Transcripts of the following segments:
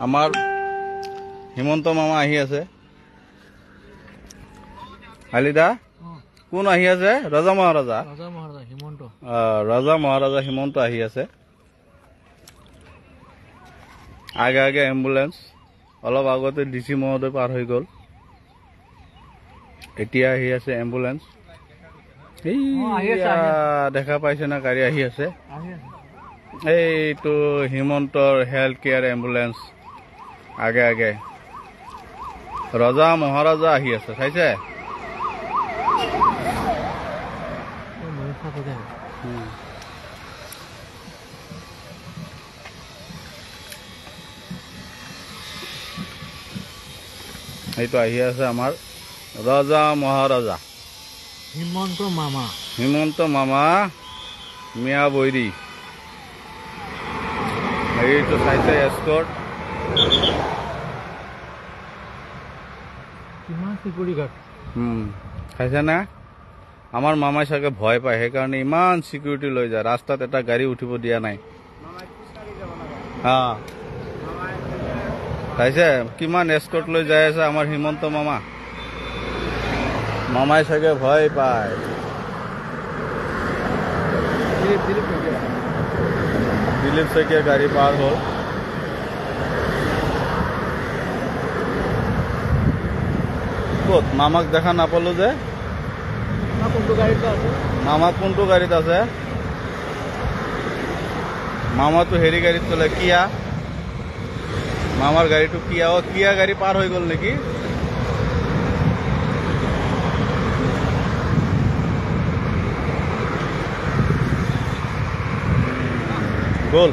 আমাৰ হিমন্ত মামা আহি আছে হালিদা কোন আহি আছে ৰজা মহাৰাজা হিমন্ত আহি আছে আগে আগে এম্বুলেন্স অলপ আগতে ডিসি মহোদয় পাৰ হৈ গল এতিয়া আহি আছে এম্বুলেন্স দেখা পাইছে না গাড়ী আহি আছে এইটো হিমন্তৰ হেল্থ কেয়াৰ এম্বুলেন্স আগে আগে ৰজা মহাৰাজা আহি আছে চাইছে এইটো আহি আছে আমাৰ ৰজা মহাৰাজা হিমন্ত মামা মিয়া বৈৰী এইটো চাইছে এস্কৰ্ট খাইছে না আমাৰ মামাই চাগে ভয় পায় সেইকাৰণে ইমান সিকিউৰিটি লৈ যায় ৰাস্তাত এটা গাড়ী উঠিব দিয়া নাই চাইছে কিমান এস্কৰ্ট লৈ যাই আছে আমাৰ হিমন্ত মামা মামাই চাগে ভয় পায় দিলীপ শইকীয়া গাড়ী পাৰ হল ক'ত মামাক দেখা নাপালো যে মামা কোনটো গাড়ীত আছে মামাটো হেৰি গাড়ীত চলে কিয়া মামাৰ গাড়ীটো কিয়া গাড়ী পাৰ হৈ গল নেকি গল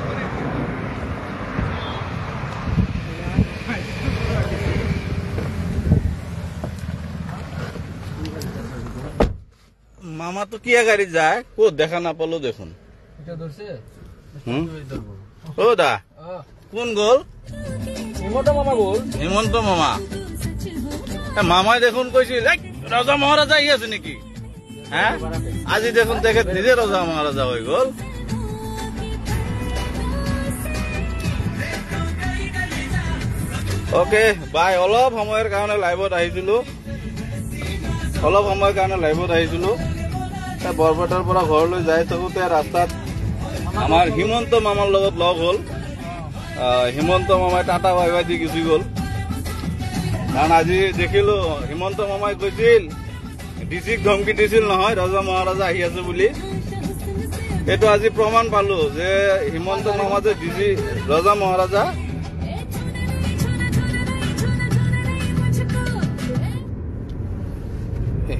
মামা তো কিয়া গাড়ী যায় ক'ত দেখা নাপালো দেখোন ও দা কোন গল হিমন্ত মামা মামাই দেখোন কৈছিল ৰজা মহাৰাজা আহি আছে নেকি হ্যাঁ আজি দেখোন তেখেত নিজে ৰজা মহাৰাজা হৈ গল ওকে বাই অলপ সময়ৰ কাৰণে লাইভত আহিছিলো বৰপেটাৰ পৰা ঘৰলৈ যাই থাকোতে ৰাস্তাত আমাৰ হিমন্ত মামাৰ লগত লগ হল হিমন্ত মামাই টাটা বাই বাই দি গুচি গল কাৰণ আজি দেখিলো হিমন্ত মামাই কৈছিল ডিচিক ধমকি দিছিল নহয় ৰজা মহাৰাজা আহি আছে বুলি এইটো আজি প্ৰমাণ পালো যে হিমন্ত মামা যে ডিচি ৰজা মহাৰাজা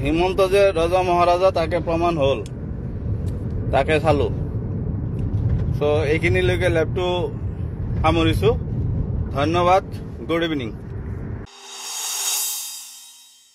হিমন্ত যে ৰজা মহাৰাজা তাকে প্ৰমাণ হল তাকে চালো সো এইখিনিলৈকে লেপটো সামৰিছো ধন্যবাদ গুড ইভিনিং